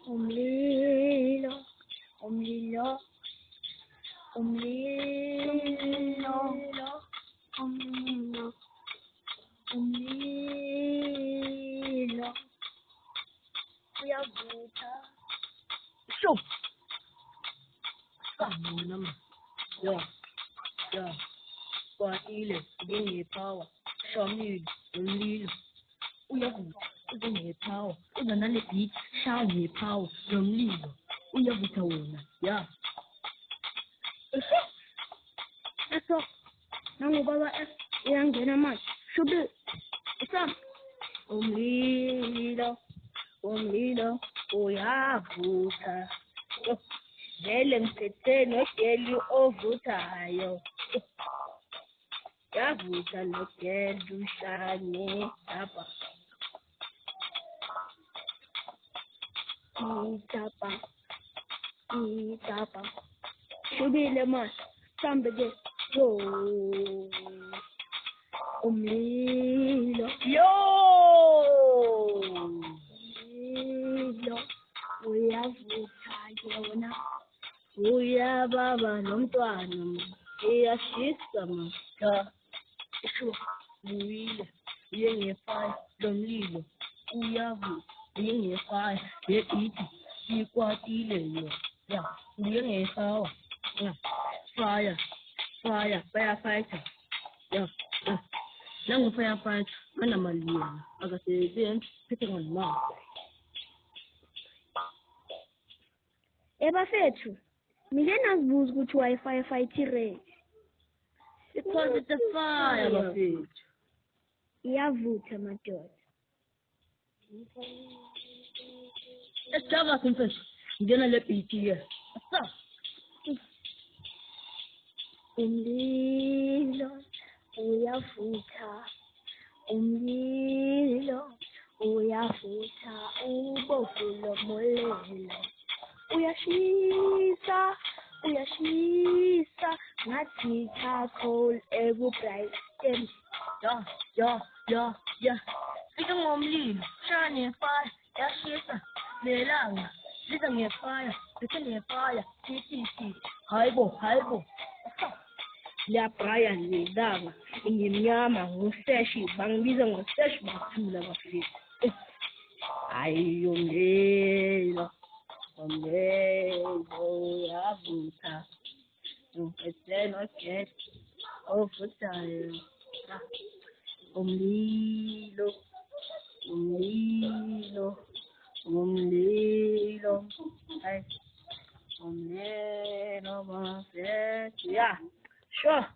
Umlilo, umlilo, umlilo, umlilo, umlilo, uyavutha. Sho. Sambona ma. Yo. Kwatile, ngepower. Shomile, umlilo. Uyavutha, ngepower. Uza nale beat, shaw ngepower. Nomlilo. Uyavutha wona. Yeah. Eso, nangubaba uyangena manje. Shubi, Sam. Umlilo, umlilo, uyavutha. Vele ngiphethe nogeli ovuthayo. Yavutha nogeli ushane lapha. Itapa. Shubile manje. Sambe ke. Yo. Umlilo. Yo! Umlilo. Uyavutha yona. Uyababa nomntwana. Iyashisa ma. Yeah. Sho. Uwile. Ngefire. Nomlilo. Uyavutha. Ngefire. Ngebeat. Ikwatile yo. Yeah. Ngepower. Fire, firefighter. Yeah. Nangu firefighter, mana malia. Akasebenza phethe ngomama. Bafethu, mike nazibuza ukuthi why firefight red. Because it's a fire, bafethu. Iyavutha madoda. Esicaba kumfethu. Ngena le beat here. Stop. Umlilo uyavutha, umlilo uyavutha, ubovu lomlilo uyashisa, ngathi charcoal ebubrighten. Yeah. Fika ngomlilo, shine fire, yashisa, nelanga, liza ngefire, phethe ngefire, TTT, hayibo. La Brian lelanga ngimnyama nguseshi bangibiza ngoseshi bathula bafika. Hayi umlilo uyavutha, ngiphethe nogesi ovuthayo. Umlilo, hayi umlilo bafethu. Yeah. Sure.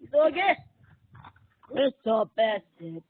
It's okay. Let's stop at that.